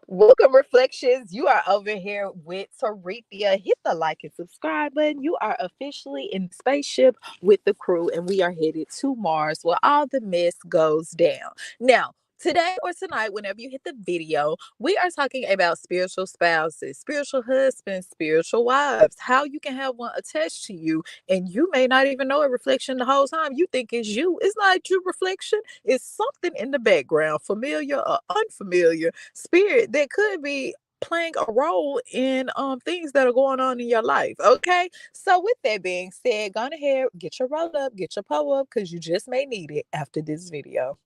Welcome, Reflections. You are over here with Tarithia. Hit the like and subscribe button. You are officially in the spaceship with the crew, and we are headed to Mars where all the mess goes down. Now, today or tonight, whenever you hit the video, we are talking about spiritual spouses, spiritual husbands, spiritual wives, how you can have one attached to you, and you may not even know a reflection the whole time. You think it's you. It's not your reflection, it's something in the background, familiar or unfamiliar spirit that could be playing a role in things that are going on in your life. Okay. So with that being said, go ahead, get your roll up, get your pull up, because you just may need it after this video.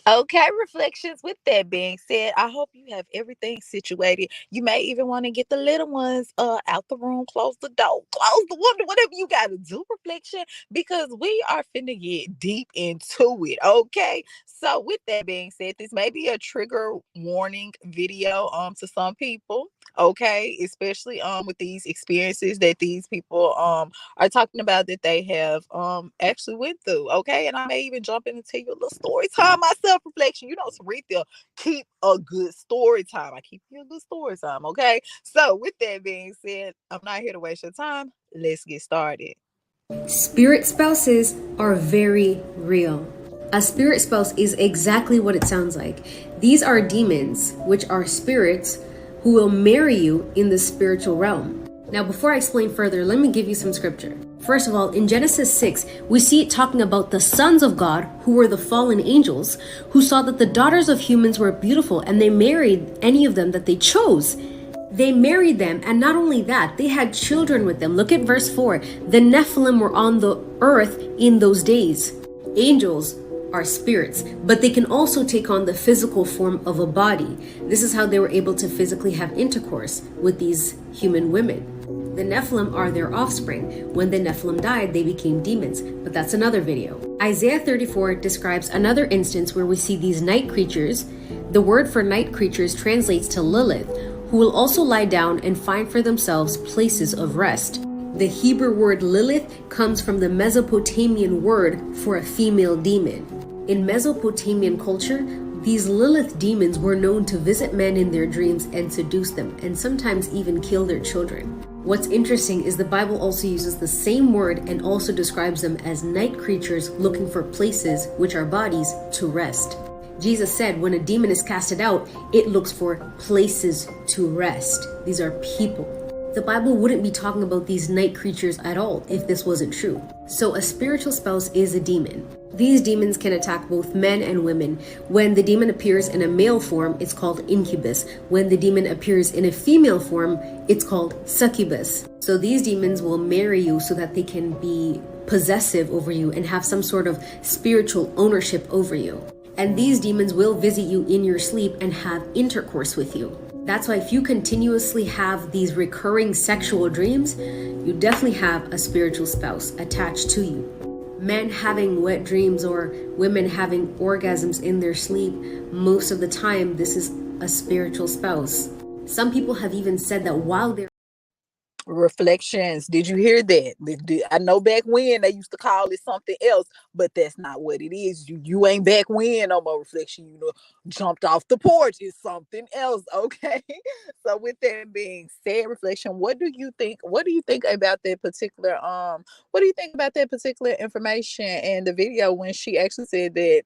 Okay, reflections. With that being said, I hope you have everything situated. You may even want to get the little ones out the room, close the door, close the window, whatever you gotta do, reflection, because we are finna get deep into it. Okay. So with that being said, this may be a trigger warning video to some people. Okay, especially with these experiences that these people are talking about that they have actually went through. Okay, and I may even jump in and tell you a little story time myself, reflection. You know, Sarita, keep a good story time. I keep you a good story time. Okay, so with that being said, I'm not here to waste your time. Let's get started. Spirit spouses are very real. A spirit spouse is exactly what it sounds like. These are demons, which are spirits, who will marry you in the spiritual realm. Now, before I explain further, let me give you some scripture. First of all, in Genesis 6, we see it talking about the sons of God, who were the fallen angels, who saw that the daughters of humans were beautiful, and they married any of them that they chose. They married them, and not only that, they had children with them. Look at verse 4. The Nephilim were on the earth in those days. Angels are spirits, but they can also take on the physical form of a body. This is how they were able to physically have intercourse with these human women. The Nephilim are their offspring. When the Nephilim died, they became demons, but that's another video. Isaiah 34 describes another instance where we see these night creatures. The word for night creatures translates to Lilith, who will also lie down and find for themselves places of rest. The Hebrew word Lilith comes from the Mesopotamian word for a female demon. In Mesopotamian culture, these Lilith demons were known to visit men in their dreams and seduce them, and sometimes even kill their children. What's interesting is the Bible also uses the same word and also describes them as night creatures looking for places, which are bodies, to rest. Jesus said when a demon is casted out, it looks for places to rest. These are people. The Bible wouldn't be talking about these night creatures at all if this wasn't true. So a spiritual spouse is a demon. These demons can attack both men and women. When the demon appears in a male form, it's called incubus. When the demon appears in a female form, it's called succubus. So these demons will marry you so that they can be possessive over you and have some sort of spiritual ownership over you. And these demons will visit you in your sleep and have intercourse with you. That's why if you continuously have these recurring sexual dreams, you definitely have a spiritual spouse attached to you. Men having wet dreams or women having orgasms in their sleep, most of the time, this is a spiritual spouse. Some people have even said that while they're Reflections. Did you hear that? I know back when they used to call it something else, but that's not what it is. You ain't back when no more, reflection. You know, jumped off the porch is something else. Okay. So with that being said, reflection. What do you think? What do you think about that particular What do you think about that particular information and the video when she actually said that,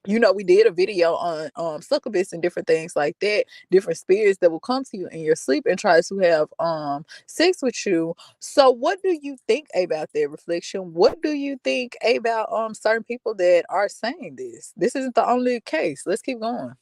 we did a video on succubus and different things like that, different spirits that will come to you in your sleep and try to have sex with you. So what do you think about that, reflection? What do you think about certain people that are saying this? This isn't the only case. Let's keep going.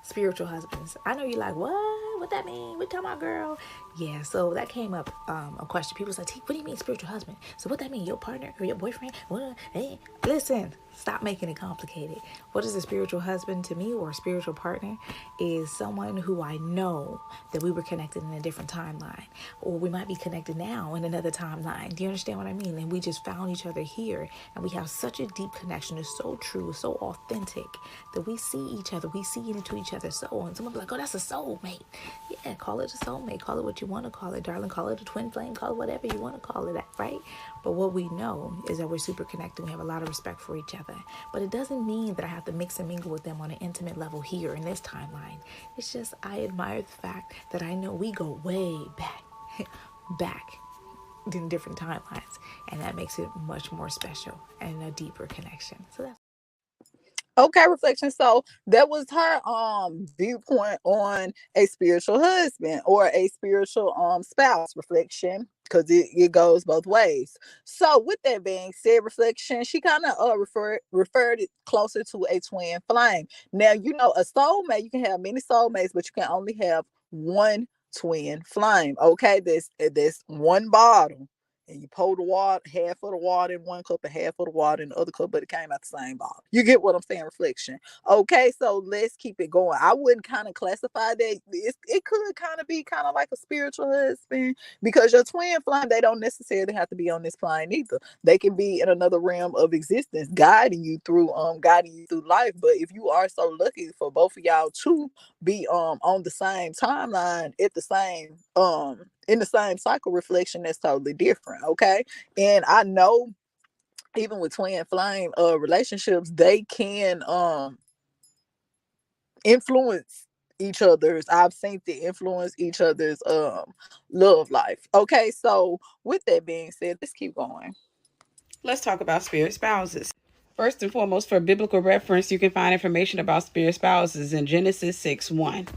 Spiritual husbands. I know you like, what? what that mean? What you talking about, girl? Yeah, so that came up a question. People said, what do you mean spiritual husband? So what that mean? Your partner or your boyfriend? What? Hey, listen, stop making it complicated. What is a spiritual husband to me, or a spiritual partner? Is someone who I know that we were connected in a different timeline, or we might be connected now in another timeline. Do you understand what I mean? And we just found each other here, and we have such a deep connection. It's so true, so authentic, that we see each other, we see into each other's soul. And someone be like, oh, that's a soulmate. Yeah, call it a soulmate, call it what you want to call it, darling, call it a twin flame, call it whatever you want to call it, right? But what we know is that we're super connected. We have a lot of respect for each other. But it doesn't mean that I have to mix and mingle with them on an intimate level here in this timeline. It's just I admire the fact that I know we go way back in different timelines, and that makes it much more special and a deeper connection. So that's Okay, reflection. So that was her viewpoint on a spiritual husband or a spiritual spouse, reflection, because it goes both ways. So with that being said, reflection, she kind of referred it closer to a twin flame. Now, a soulmate, you can have many soulmates, but you can only have one twin flame. Okay, there's one bottle. And you pour the water, half of the water in one cup and half of the water in the other cup, but it came out the same bottle. You get what I'm saying, reflection. Okay, so let's keep it going. I wouldn't kind of classify that. It could kind of be kind of like a spiritual husband, because your twin flame, they don't necessarily have to be on this plane either. They can be in another realm of existence, guiding you through life. But if you are so lucky for both of y'all to be on the same timeline at the same in the same cycle, reflection, that's totally different. Okay, and I know even with twin flame relationships, they can influence each other's. I've seen they influence each other's love life. Okay, so with that being said, let's keep going. Let's talk about spirit spouses. First and foremost, for biblical reference, you can find information about spirit spouses in Genesis 6:1.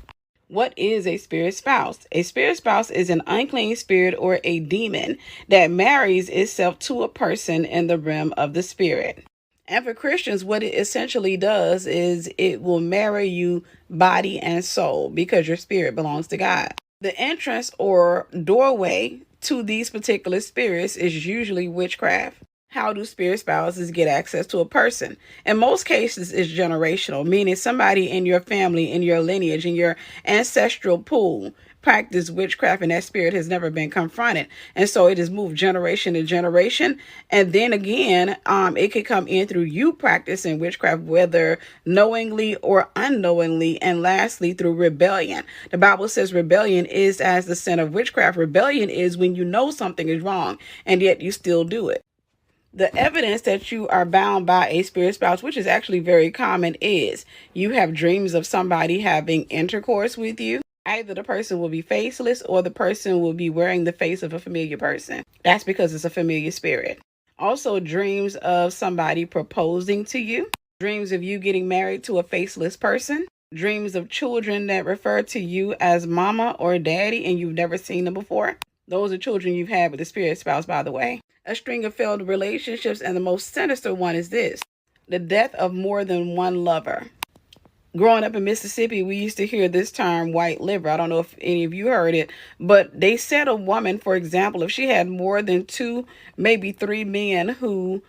What is a spirit spouse? A spirit spouse is an unclean spirit or a demon that marries itself to a person in the realm of the spirit. And for Christians, what it essentially does is it will marry you body and soul, because your spirit belongs to God. The entrance or doorway to these particular spirits is usually witchcraft. How do spirit spouses get access to a person? In most cases, it's generational, meaning somebody in your family, in your lineage, in your ancestral pool practice witchcraft, and that spirit has never been confronted. And so it is moved generation to generation. And then again, it could come in through you practicing witchcraft, whether knowingly or unknowingly. And lastly, through rebellion. The Bible says rebellion is as the sin of witchcraft. Rebellion is when you know something is wrong and yet you still do it. The evidence that you are bound by a spirit spouse, which is actually very common, is you have dreams of somebody having intercourse with you. Either the person will be faceless or the person will be wearing the face of a familiar person. That's because it's a familiar spirit. Also, dreams of somebody proposing to you. Dreams of you getting married to a faceless person. Dreams of children that refer to you as mama or daddy and you've never seen them before. Those are children you've had with the spirit spouse, by the way. A string of failed relationships, and the most sinister one is this: the death of more than one lover. Growing up in Mississippi, we used to hear this term white liver. I don't know if any of you heard it, but they said a woman, for example, if she had more than 2, maybe 3 men who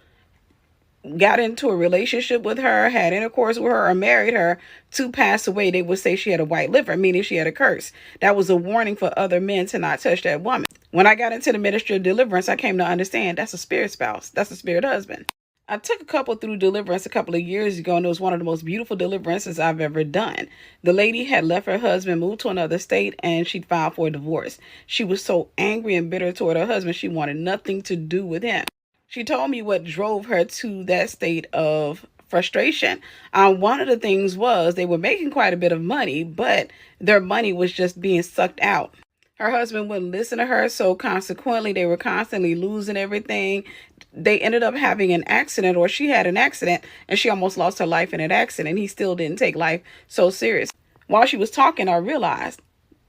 got into a relationship with her, had intercourse with her, or married her to pass away, they would say she had a white liver, meaning she had a curse. That was a warning for other men to not touch that woman. When I got into the ministry of deliverance, I came to understand that's a spirit spouse. That's a spirit husband. I took a couple through deliverance a couple of years ago, and it was one of the most beautiful deliverances I've ever done. The lady had left her husband, moved to another state, and she'd filed for a divorce. She was so angry and bitter toward her husband, she wanted nothing to do with him. She told me what drove her to that state of frustration. One of the things was they were making quite a bit of money, but their money was just being sucked out. Her husband wouldn't listen to her, so consequently, they were constantly losing everything. They ended up having an accident, or she had an accident, and she almost lost her life in an accident. He still didn't take life so serious. While she was talking, I realized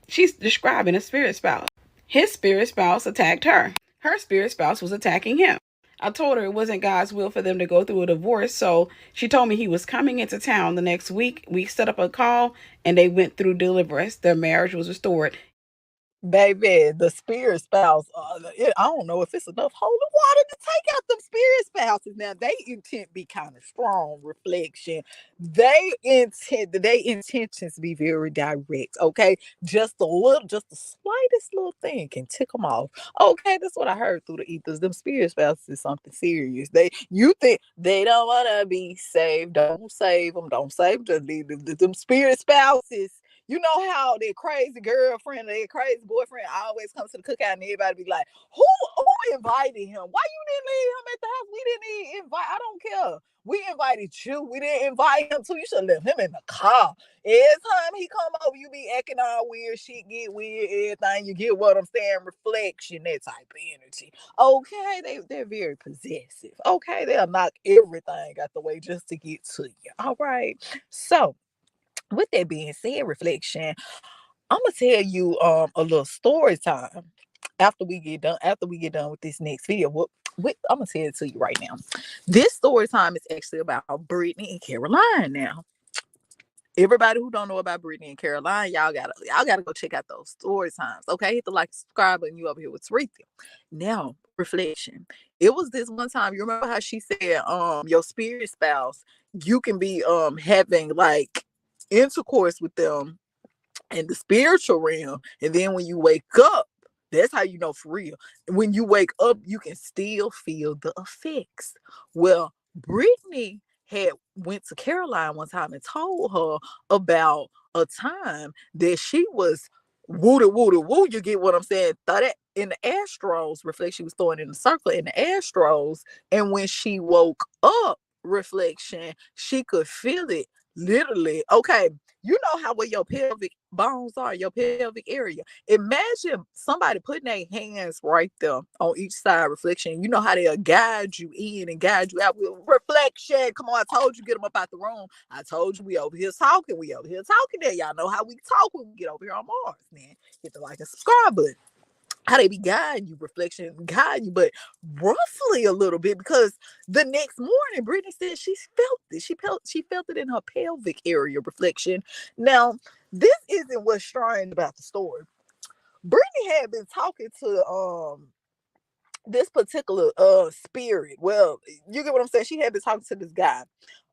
she's describing a spirit spouse. His spirit spouse attacked her. Her spirit spouse was attacking him. I told her it wasn't God's will for them to go through a divorce. So she told me he was coming into town the next week. We set up a call and they went through deliverance. Their marriage was restored. Baby, the spirit spouse, I don't know if it's enough holy water to take out them spirit spouses. Now, they intent be kind of strong, reflection. They intentions be very direct, okay? Just the slightest little thing can tick them off. Okay, that's what I heard through the ethers. Them spirit spouses is something serious. You think they don't want to be saved. Don't save them. Don't save them. Just leave them spirit spouses. You know how their crazy girlfriend or their crazy boyfriend always comes to the cookout and everybody be like, who invited him? Why you didn't leave him at the house? We didn't even invite. I don't care. We invited you. We didn't invite him too. You should have left him in the car. Every time he come over, you be acting all weird. Shit get weird. Everything. You get what I'm saying? Reflection, that type of energy. Okay, they're very possessive. Okay, they'll knock everything out the way just to get to you. All right. So, with that being said, reflection, I'm gonna tell you a little story time after we get done with this next video. I'm gonna tell it to you right now. This story time is actually about Brittany and Caroline. Now, everybody who don't know about Brittany and Caroline, y'all gotta go check out those story times. Okay, hit the like, subscribe button. You over here with Sarita. Now, reflection. It was this one time. You remember how she said, your spirit spouse, you can be having like intercourse with them in the spiritual realm, and then when you wake up, that's how you know for real. When you wake up, you can still feel the effects. Well, Brittany had went to Caroline one time and told her about a time that she was woo. You get what I'm saying? Thought that in the astros, reflection was throwing in the circle in the astros, and when she woke up, reflection, she could feel it literally. Okay, you know how where your pelvic bones are, your pelvic area. Imagine somebody putting their hands right there on each side, reflection. You know how they'll guide you in and guide you out with reflection. Come on, I told you, get them up out the room. I told you we over here talking. We over here talking there. Y'all know how we talk when we get over here on Mars, man. Hit the like and subscribe button. How they be guiding you, reflection, guiding you, but roughly a little bit, because the next morning Brittany said she felt it. She felt it in her pelvic area, reflection. Now, this isn't what's strange about the story. Brittany had been talking to this particular spirit. Well, you get what I'm saying? She had been talking to this guy.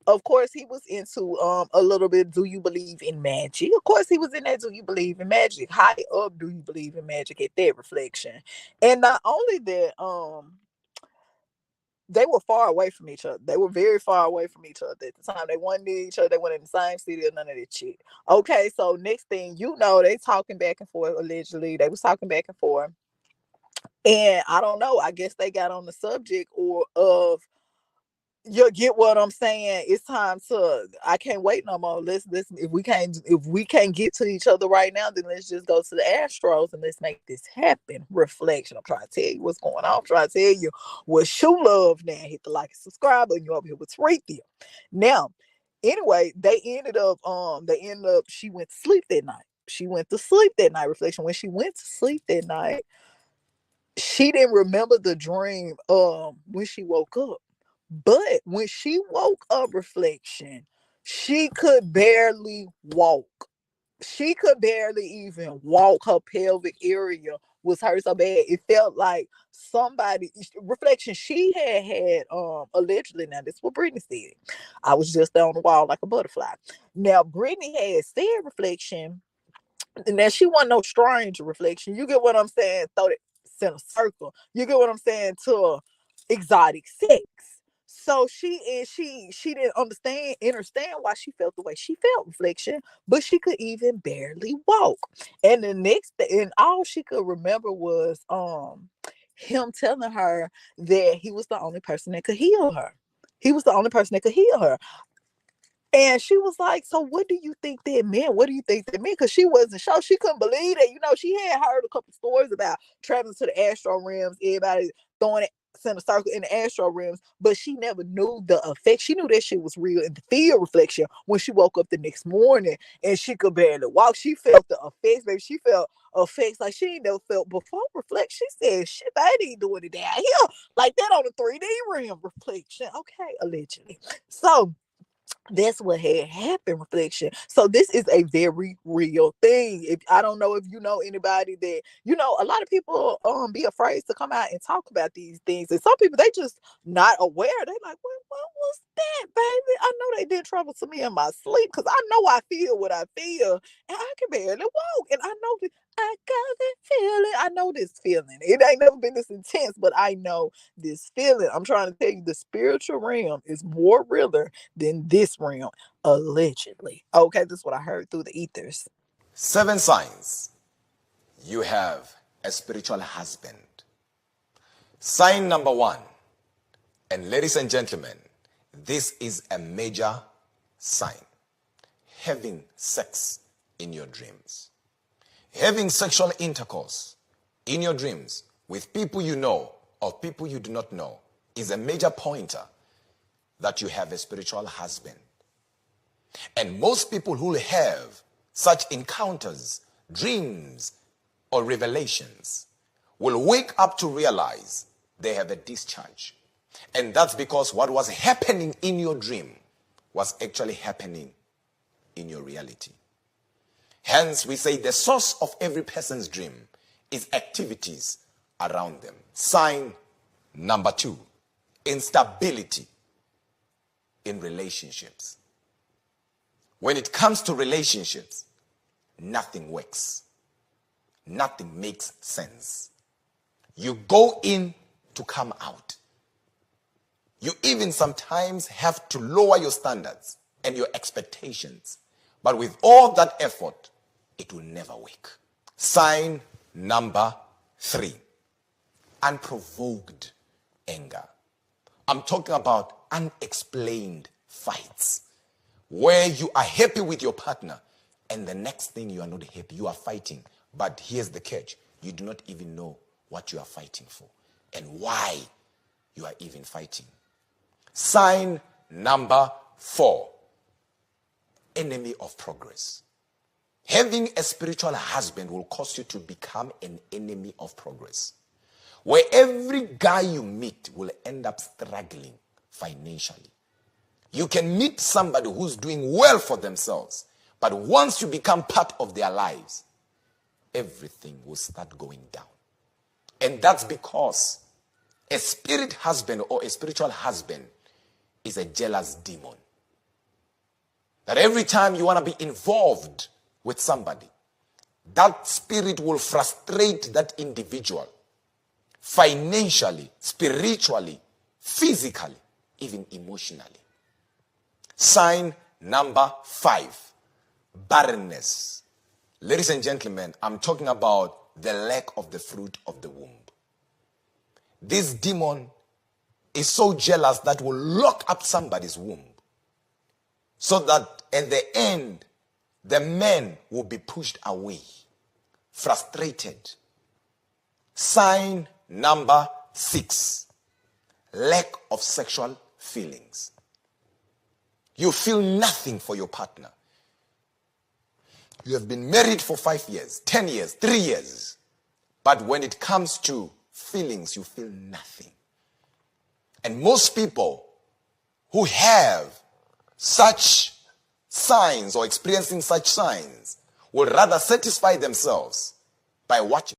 Of course, he was into a little bit, do you believe in magic? Of course, he was in that, do you believe in magic? High up, do you believe in magic at that, reflection? And not only that, they were far away from each other. They were very far away from each other at the time. They weren't near each other. They weren't in the same city or none of that shit. Okay, so next thing you know, they talking back and forth, allegedly. They was talking back and forth. And I don't know, I guess they got on the subject of, you get what I'm saying? It's time to, I can't wait no more. Let's if we can't get to each other right now, then let's just go to the Astros and let's make this happen. Reflection. I'm trying to tell you what's going on. I'm trying to tell you what you love now. Hit the like and subscribe button. You're over here with Sarita. Now, anyway, they ended up, she went to sleep that night. She went to sleep that night, reflection. When she went to sleep that night, she didn't remember the dream when she woke up. But when she woke up, reflection, she could barely walk. She could barely even walk. Her pelvic area was hurt so bad. It felt like somebody, reflection, she had allegedly, now this is what Brittany said. I was just on the wall like a butterfly. Now, Brittany had said, reflection, now she wasn't no stranger, reflection. You get what I'm saying? Throw it in a circle. You get what I'm saying? To exotic sex. So she didn't understand why she felt the way she felt, reflection, but she could even barely walk. And the next thing, and all she could remember was him telling her that he was the only person that could heal her. He was the only person that could heal her. And she was like, so what do you think that meant? What do you think that meant? Because she wasn't sure. She couldn't believe it. You know, she had heard a couple stories about traveling to the astral realms, everybody throwing it, center circle in the astral realms, but she never knew the effect. She knew that shit was real in the field reflection when she woke up the next morning and she could barely walk. She felt the effects, baby. She felt effects like she ain't never felt before. Reflection. She said, shit, I ain't doing it down here like that on the 3D realm. Reflection. Okay, allegedly. So that's what had happened, reflection. So this is a very real thing. If I don't know if you know anybody that, a lot of people be afraid to come out and talk about these things, and some people, they just not aware. They like, what was that, baby? I know they did trouble to me in my sleep, because I know I feel what I feel, and I can barely walk, and I know that I got that feeling. I know this feeling. It ain't never been this intense, but I know this feeling. I'm trying to tell you, the spiritual realm is more realer than this realm, allegedly. Okay, this is what I heard through the ethers. 7 signs you have a spiritual husband. Sign number 1, and ladies and gentlemen, this is a major sign: having sex in your dreams. Having sexual intercourse in your dreams with people you know or people you do not know is a major pointer that you have a spiritual husband. And most people who have such encounters, dreams, or revelations will wake up to realize they have a discharge. And that's because what was happening in your dream was actually happening in your reality. Hence, we say the source of every person's dream is activities around them. Sign number 2, instability in relationships. When it comes to relationships, nothing works. Nothing makes sense. You go in to come out. You even sometimes have to lower your standards and your expectations. But with all that effort, it will never work. Sign number 3, unprovoked anger. I'm talking about unexplained fights, where you are happy with your partner and the next thing you are not happy, you are fighting. But here's the catch: you do not even know what you are fighting for and why you are even fighting. Sign number 4, enemy of progress. Having a spiritual husband will cause you to become an enemy of progress, where every guy you meet will end up struggling financially. You can meet somebody who's doing well for themselves, but once you become part of their lives, everything will start going down. And that's because a spirit husband or a spiritual husband is a jealous demon. That every time you want to be involved with somebody, that spirit will frustrate that individual financially, spiritually, physically, even emotionally. Sign number 5, barrenness. Ladies and gentlemen, I'm talking about the lack of the fruit of the womb. This demon is so jealous that will lock up somebody's womb, so that at the end, the man will be pushed away, frustrated. Sign number 6, lack of sexual feelings. You feel nothing for your partner. You have been married for 5 years, 10 years, 3 years. But when it comes to feelings, you feel nothing. And most people who have such signs or experiencing such signs will rather satisfy themselves by watching.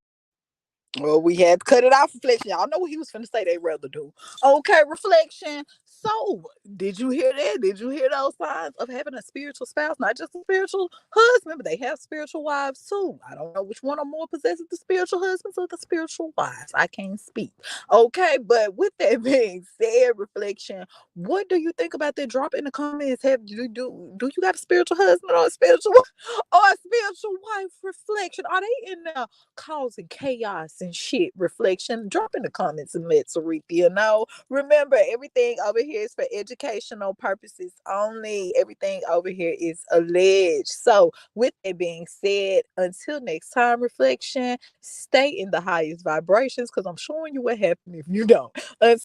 Well, we had to cut it off, reflection. Y'all know what he was finna say they rather do. Okay, reflection. So, did you hear that? Did you hear those signs of having a spiritual spouse? Not just a spiritual husband, but they have spiritual wives too. I don't know which one are more possessive, the spiritual husbands or the spiritual wives. I can't speak. Okay, but with that being said, reflection, what do you think about that? Drop in the comments. Do you got a spiritual husband or a spiritual wife? Reflection. Are they in there causing chaos and shit? Reflection. Drop in the comments and let Sarithia know. Remember, everything over here here is for educational purposes only. Everything over here is alleged. So, with it being said, until next time, reflection, stay in the highest vibrations because I'm showing you what happens if you don't.